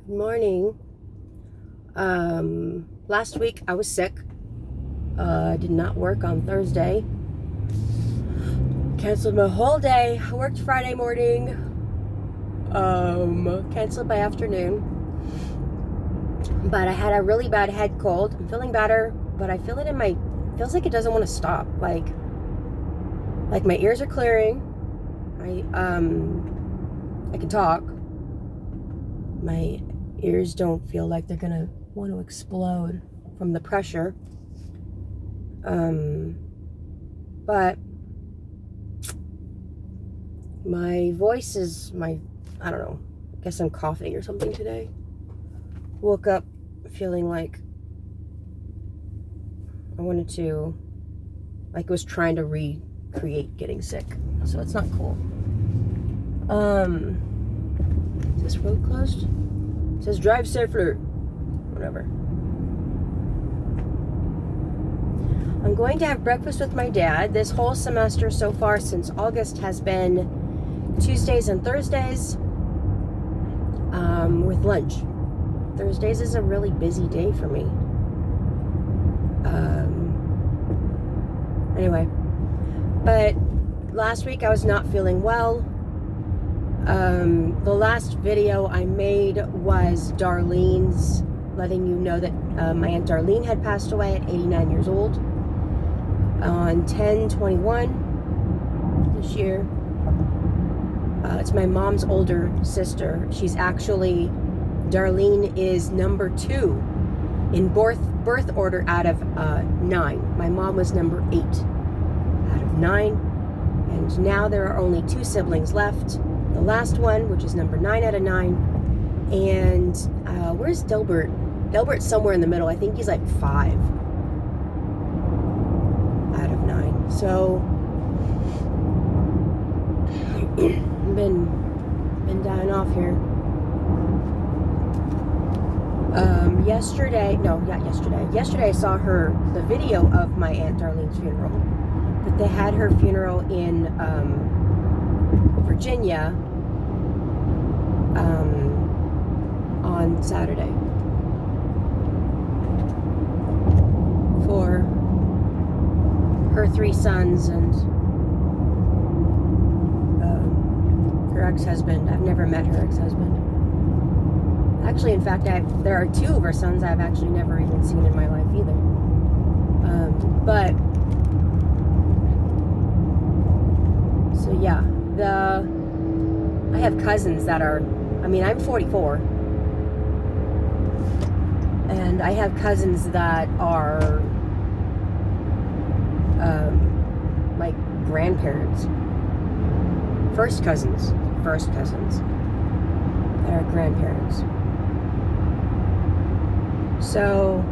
Good morning. Last week I was sick. I did not work on Thursday. Canceled my whole day. I worked Friday morning. Canceled by afternoon. But I had a really bad head cold. I'm feeling better, but I feel it in my, feels like it doesn't want to stop. Like my ears are clearing. I can talk. My ears don't feel like they're gonna want to explode from the pressure. But my voice is I don't know, I guess I'm coughing or something today. Woke up feeling like I wanted to, like I was trying to recreate getting sick. So it's not cool. Is this road closed? It says drive safely. Whatever. I'm going to have breakfast with my dad. This whole semester so far since August has been Tuesdays and Thursdays with lunch. Thursdays is a really busy day for me. Anyway, but last week I was not feeling well. The last video I made was Darlene's, letting you know that my Aunt Darlene had passed away at 89 years old on 10/21 this year. It's my mom's older sister. She's actually, Darlene is number 2 in birth order out of 9. My mom was number 8 out of 9, and now there are only 2 siblings left. The last one, which is number 9 out of 9, and where's Delbert? Delbert's somewhere in the middle. I think he's like 5 out of 9. So been dying off here. Yesterday I saw the video of my Aunt Darlene's funeral, but they had her funeral in Virginia on Saturday for her 3 sons and her ex-husband. I've never met her ex-husband. Actually, in fact, there are 2 of her sons I've actually never even seen in my life either. But so yeah, I have cousins that are, I'm 44, and I have cousins that are like grandparents, first cousins that are grandparents. So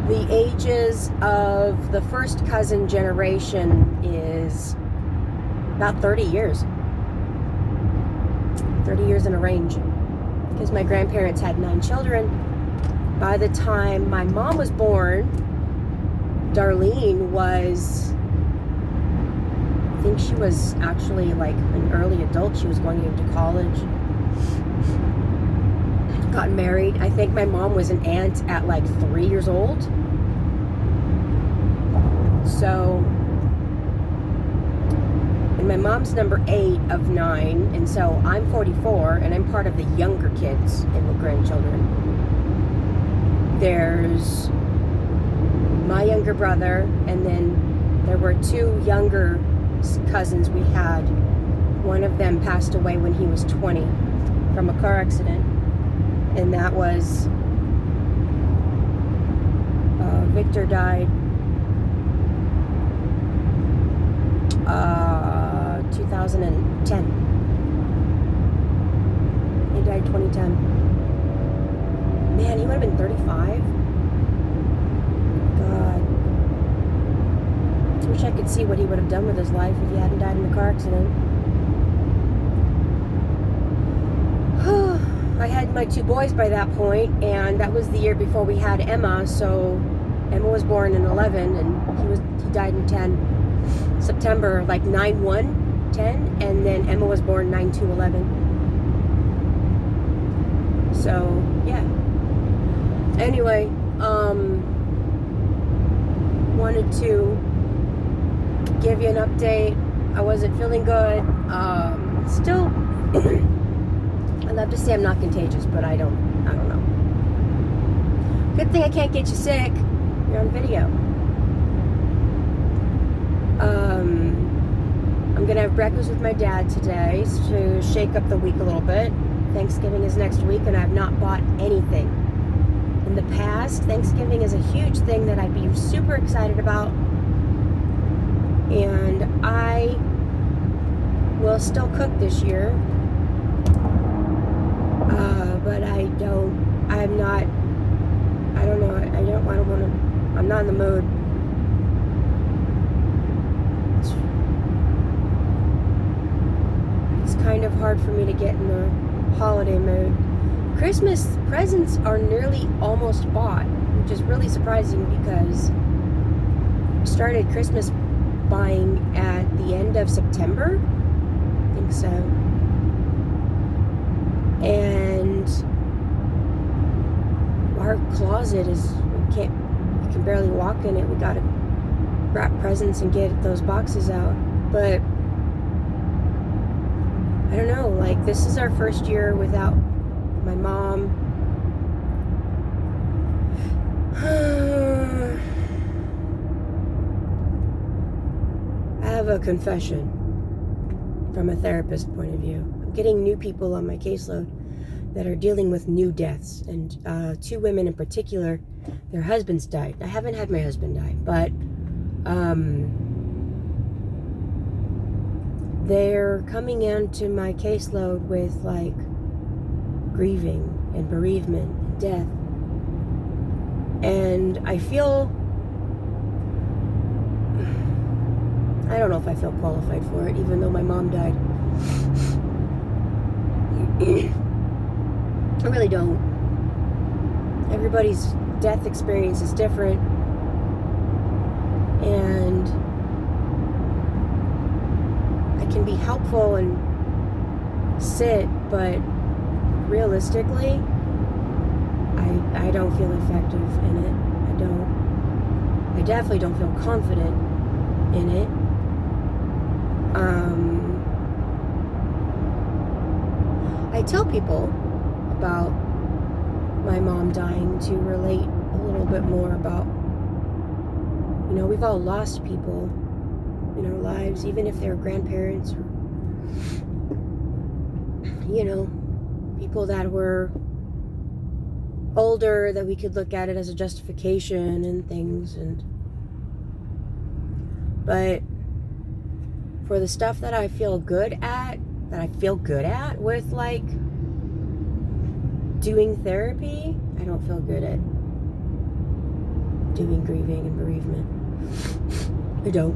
the ages of the first cousin generation is about 30 years. 30 years in a range. Because my grandparents had 9 children. By the time my mom was born, Darlene was, I think she was actually like an early adult. She was going into college. Got married. I think my mom was an aunt at like 3 years old. So, and my mom's number 8 of 9, and so I'm 44, and I'm part of the younger kids in the grandchildren. There's my younger brother, and then there were 2 younger cousins we had. One of them passed away when he was 20 from a car accident, and that was Victor died 2010. He died 2010. Man, he would have been 35. God. I wish I could see what he would have done with his life if he hadn't died in the car accident. I had my 2 boys by that point, and that was the year before we had Emma. So Emma was born in 11, and he died in 10. September, like 9/1/10, and then Emma was born 9/2/11. So, yeah. Anyway, wanted to give you an update. I wasn't feeling good. Still, I'd love to say I'm not contagious, but I don't know. Good thing I can't get you sick. You're on video. I'm gonna have breakfast with my dad today to shake up the week a little bit. Thanksgiving is next week, and I've not bought anything. In the past, Thanksgiving is a huge thing that I'd be super excited about, and I will still cook this year, but I'm not in the mood. It's kind of hard for me to get in the holiday mood. Christmas presents are nearly almost bought, which is really surprising because I started Christmas buying at the end of September. I think so. And our closet is, you can barely walk in it. We gotta wrap presents and get those boxes out. But I don't know, like, this is our first year without my mom. I have a confession from a therapist point of view. I'm getting new people on my caseload that are dealing with new deaths, and 2 women in particular, their husbands died. I haven't had my husband die, but they're coming into my caseload with, like, grieving and bereavement and death, and I don't know if I feel qualified for it, even though my mom died. I really don't. Everybody's death experience is different, and I can be helpful and sit, but realistically, I don't feel effective in it. I definitely don't feel confident in it. I tell people about my mom dying to relate a little bit more about, we've all lost people in our lives, even if they're grandparents or, people that were older, that we could look at it as a justification and things. But for the stuff that I feel good at with, like, doing therapy, I don't feel good at doing grieving and bereavement. I don't.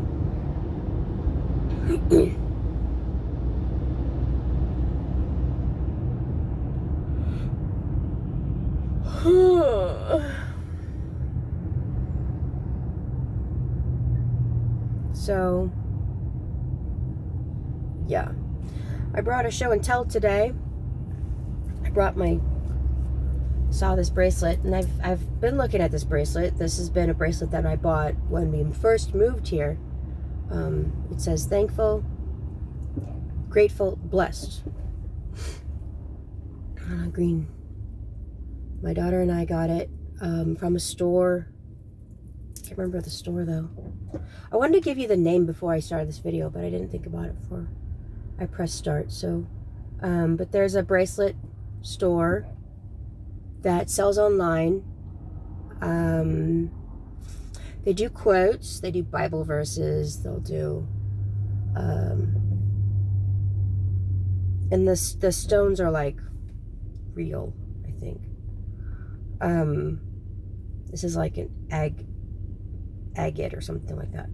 So, yeah. I brought a show and tell today. I saw this bracelet, and I've been looking at this bracelet. This has been a bracelet that I bought when we first moved here. It says thankful, grateful, blessed. Green. My daughter and I got it from a store. I can't remember the store though. I wanted to give you the name before I started this video, but I didn't think about it before I pressed start. So, but there's a bracelet store that sells online. They do quotes, they do Bible verses, they'll do, and the stones are like real, I think. This is like an agate or something like that.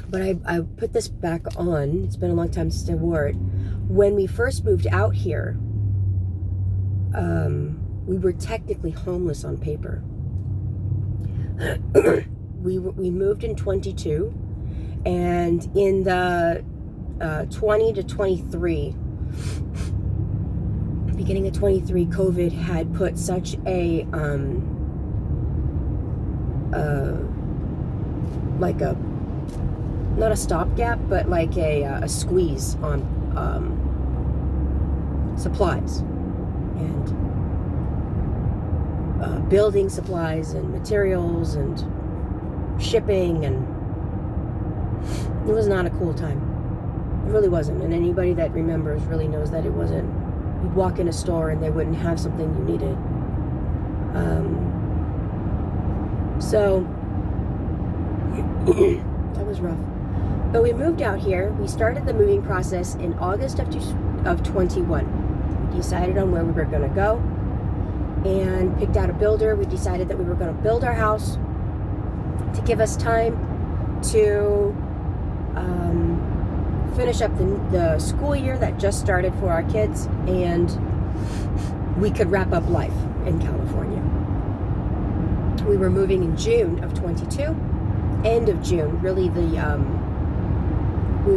But I put this back on. It's been a long time since I wore it. When we first moved out here, we were technically homeless on paper. We moved in 22, and in the 20 to 23, beginning of 23, COVID had put such a like a, not a stopgap, but like a squeeze on supplies and building supplies and materials and shipping, and it was not a cool time. It really wasn't. And anybody that remembers really knows that it wasn't. You'd walk in a store and they wouldn't have something you needed. So that was rough. But we moved out here. We started the moving process in August of 21. We decided on where we were going to go and picked out a builder. We decided that we were going to build our house to give us time to finish up the school year that just started for our kids, and we could wrap up life in California. We were moving in June of 22, end of June, really we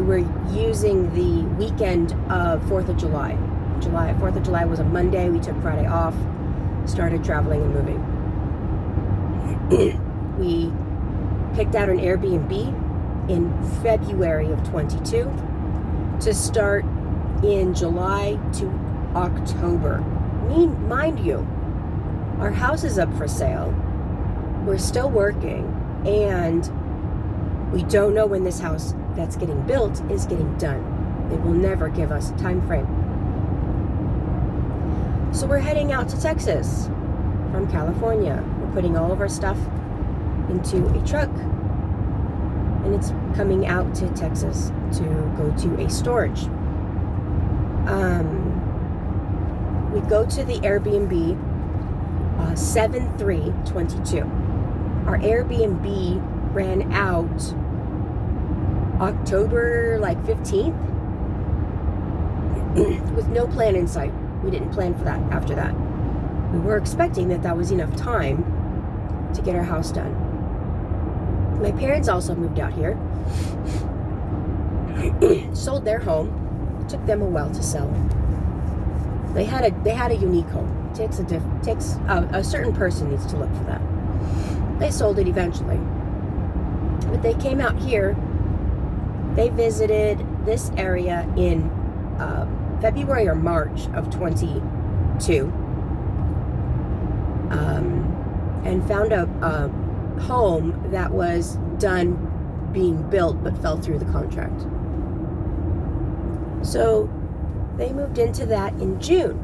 were using the weekend of 4th of July. 4th of July was a Monday. We took Friday off, started traveling and moving. We picked out an Airbnb in February of 22 to start in July to October. Mind you, our house is up for sale. We're still working, and we don't know when this house that's getting built is getting done. They will never give us a time frame. So we're heading out to Texas from California. We're putting all of our stuff into a truck, and it's coming out to Texas to go to a storage. We go to the Airbnb 7/3/22. Our Airbnb ran out October 15th with no plan in sight. We didn't plan for that after that. We were expecting that was enough time to get our house done. My parents also moved out here, sold their home. It took them a while to sell. They had a unique home. Takes a certain person needs to look for that. They sold it eventually, but they came out here. They visited this area in February or March of 22, and found a home that was done being built but fell through the contract. So they moved into that in June,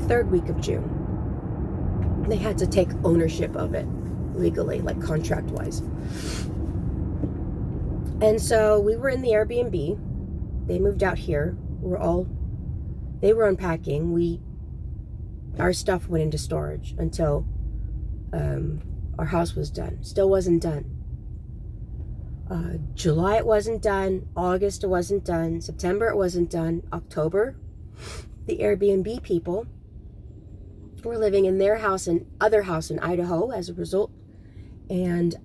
third week of June. They had to take ownership of it legally, contract-wise. And so we were in the Airbnb. They moved out here. They were unpacking. Our stuff went into storage until our house was done. Still wasn't done. July it wasn't done. August it wasn't done. September it wasn't done. October, the Airbnb people were living in their house and other house in Idaho as a result. And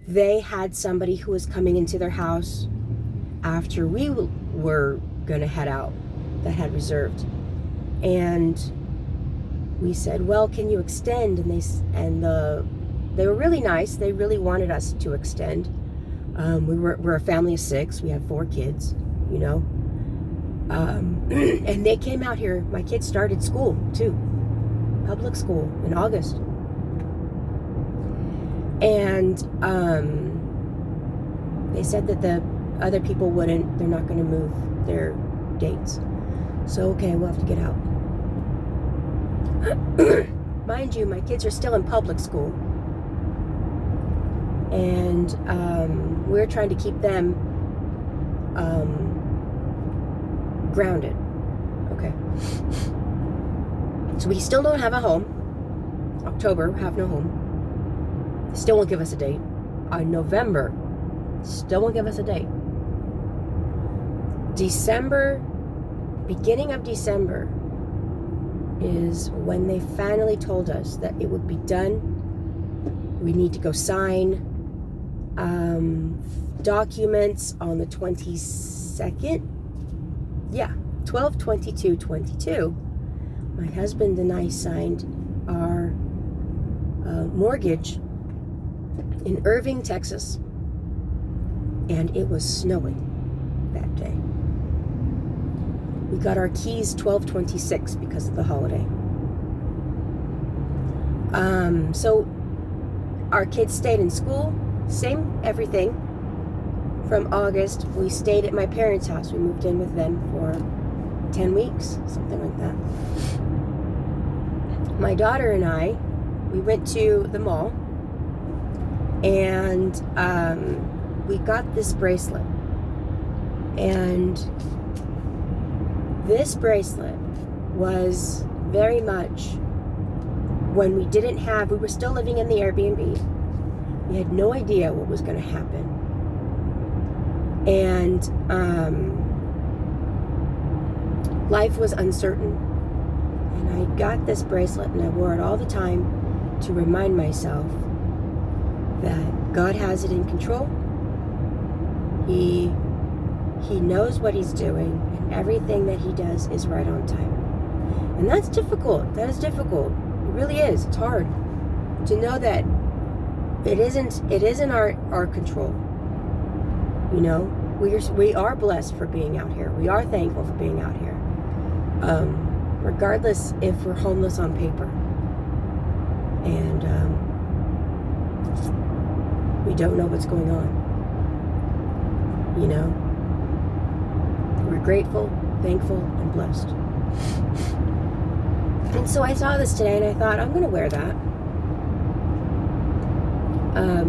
they had somebody who was coming into their house after we were going to head out that had reserved. And we said, well, can you extend? And they were really nice. They really wanted us to extend. We're a family of 6. We have 4 kids, and they came out here. My kids started school too, public school, in August. And they said that the other people they're not going to move their dates. So, okay, we'll have to get out. Mind you, my kids are still in public school. And we're trying to keep them grounded. Okay. So we still don't have a home. October, have no home. Still won't give us a date. November, still won't give us a date. December, beginning of December, is when they finally told us that it would be done. We need to go sign documents on the 26th 2nd. Yeah, 12/22/22. My husband and I signed our mortgage in Irving, Texas. And it was snowing that day. We got our keys 12/26 because of the holiday. So our kids stayed in school, same everything. From August, we stayed at my parents' house. We moved in with them for 10 weeks, something like that. My daughter and I, we went to the mall, and we got this bracelet. And this bracelet was very much when we were still living in the Airbnb. We had no idea what was going to happen. And life was uncertain. And I got this bracelet and I wore it all the time to remind myself that God has it in control. He knows what he's doing, and everything that he does is right on time. And that's difficult. That is difficult. It really is. It's hard to know that it isn't our control. You know, we are blessed for being out here. We are thankful for being out here. Regardless if we're homeless on paper. And we don't know what's going on. You know? We're grateful, thankful, and blessed. And so I saw this today and I thought, I'm going to wear that.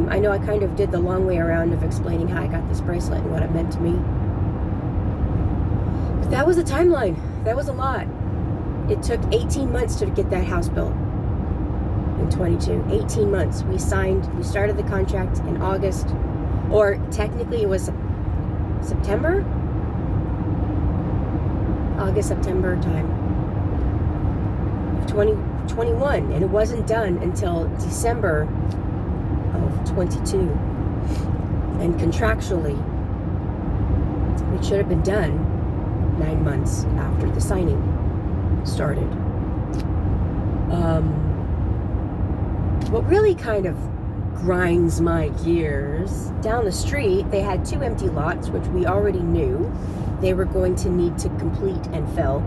I know I kind of did the long way around of explaining how I got this bracelet and what it meant to me. But that was the timeline. That was a lot. It took 18 months to get that house built in 22. 18 months. We started the contract in August, or technically it was September? August, September time of 2021, and it wasn't done until December of 22. And contractually, it should have been done 9 months after the signing started. What really kind of grinds my gears, down the street they had 2 empty lots, which we already knew they were going to need to complete and fill.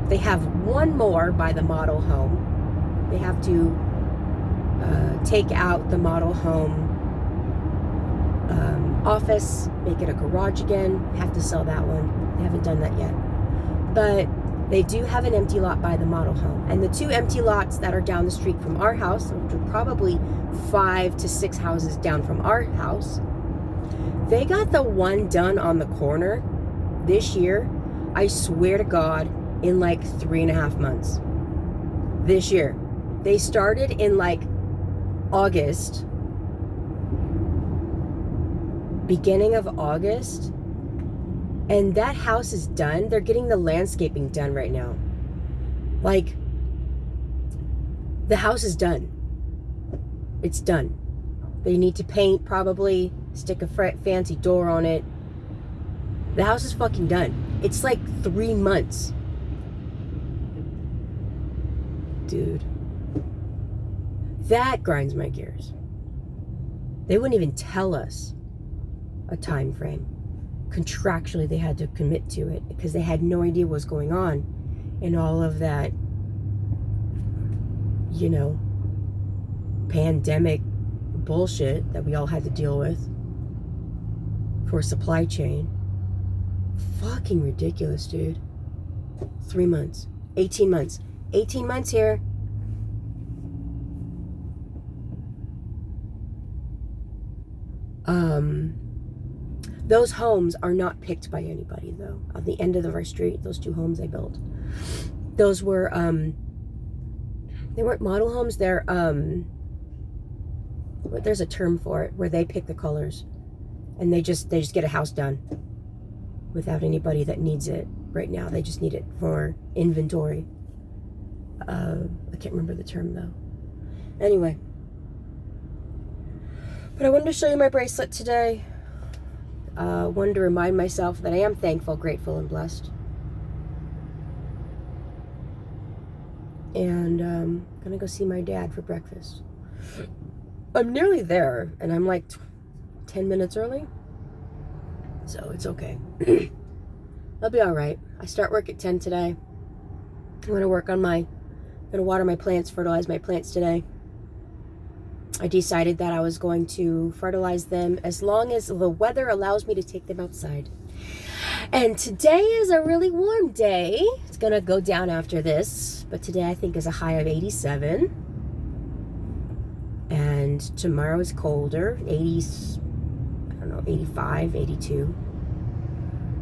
They have 1 more by the model home. They have to take out the model home office, make it a garage again. Have to sell that one. They haven't done that yet. But they do have an empty lot by the model home. And the 2 empty lots that are down the street from our house, which are probably 5 to 6 houses down from our house, they got the one done on the corner this year, I swear to God, in like 3.5 months. This year. They started in like August, beginning of August, and that house is done. They're getting the landscaping done right now. Like, the house is done. It's done. They need to paint, probably stick a fancy door on it. The house is fucking done. It's like 3 months. Dude. That grinds my gears. They wouldn't even tell us a time frame. Contractually, they had to commit to it because they had no idea what was going on and all of that, you know, pandemic bullshit that we all had to deal with for supply chain. Fucking ridiculous, dude. 3 months. 18 months. 18 months here. Those homes are not picked by anybody, though. On the end of our street, those 2 homes they built. Those were, they weren't model homes. They're, there's a term for it, where they pick the colors. And they just get a house done. Without anybody that needs it right now. They just need it for inventory. I can't remember the term, though. Anyway. But I wanted to show you my bracelet today. wanted to remind myself that I am thankful, grateful, and blessed. And gonna go see my dad for breakfast. I'm nearly there, and I'm like 10 minutes early, so it's okay. I'll be all right. I start work at 10 today. I'm gonna water my plants, fertilize my plants today. I decided that I was going to fertilize them as long as the weather allows me to take them outside. And today is a really warm day. It's gonna go down after this, but today I think is a high of 87. And tomorrow is colder, 80s, I don't know, 85, 82.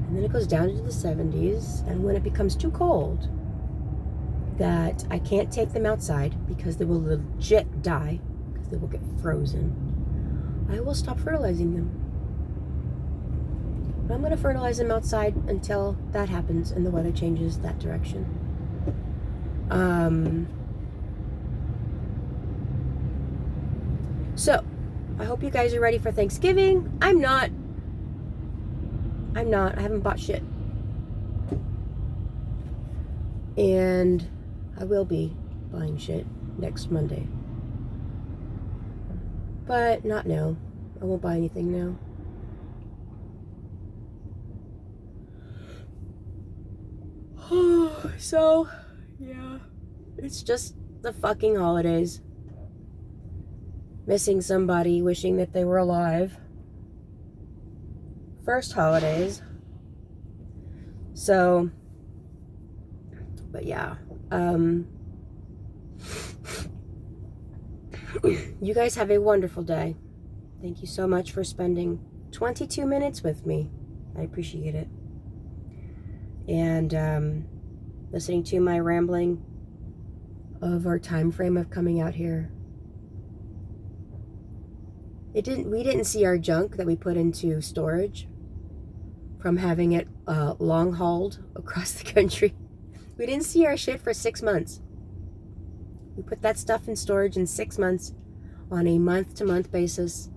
And then it goes down into the 70s. And when it becomes too cold that I can't take them outside because they will legit die, because they will get frozen, I will stop fertilizing them. But I'm going to fertilize them outside until that happens and the weather changes that direction. So, I hope you guys are ready for Thanksgiving. I'm not. I haven't bought shit. And I will be buying shit next Monday. But not now. I won't buy anything now. So, yeah. It's just the fucking holidays. Missing somebody, wishing that they were alive. First holidays. So, but yeah. You guys have a wonderful day. Thank you so much for spending 22 minutes with me. I appreciate it. And listening to my rambling of our time frame of coming out here. We didn't see our junk that we put into storage from having it long hauled across the country. We didn't see our shit for 6 months. We put that stuff in storage in 6 months on a month-to-month basis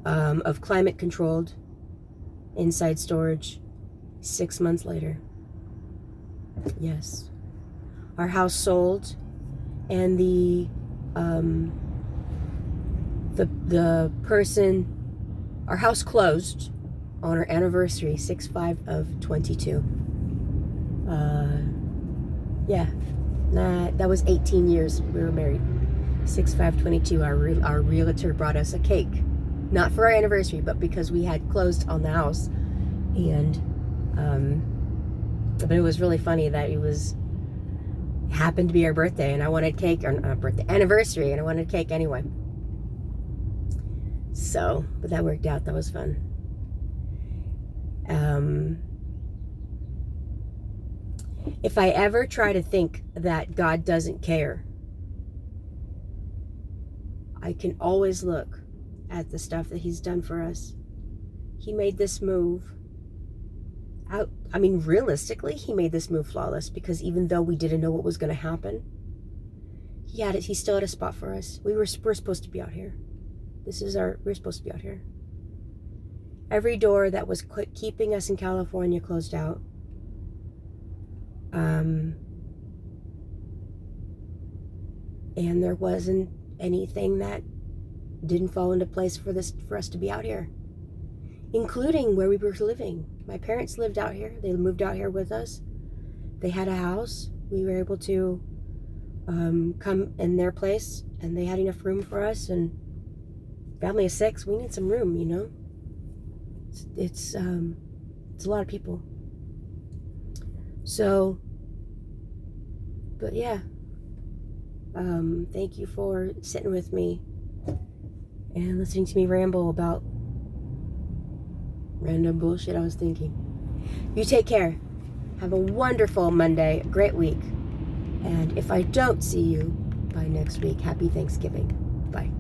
of climate-controlled inside storage. 6 months later. Yes. Our house sold, and the person, our house closed on our anniversary, 6/5 of 22. Yeah, that was 18 years we were married. 6/5/22. Our realtor brought us a cake, not for our anniversary, but because we had closed on the house, and but it was really funny that it happened to be our birthday, and I wanted cake, or not birthday, anniversary, and I wanted cake anyway. So, but that worked out. That was fun. If I ever try to think that God doesn't care, I can always look at the stuff that He's done for us. He made this move. I mean, realistically, He made this move flawless, because even though we didn't know what was going to happen, He still had a spot for us. We're supposed to be out here. We're supposed to be out here. Every door that was keeping us in California closed out. And there wasn't anything that didn't fall into place for us to be out here, including where we were living. My parents lived out here. They moved out here with us. They had a house. We were able to come in their place, and they had enough room for us. And family of 6, we need some room, you know. It's a lot of people. So, but yeah, thank you for sitting with me and listening to me ramble about random bullshit I was thinking. You take care. Have a wonderful Monday, a great week. And if I don't see you by next week, happy Thanksgiving. Bye.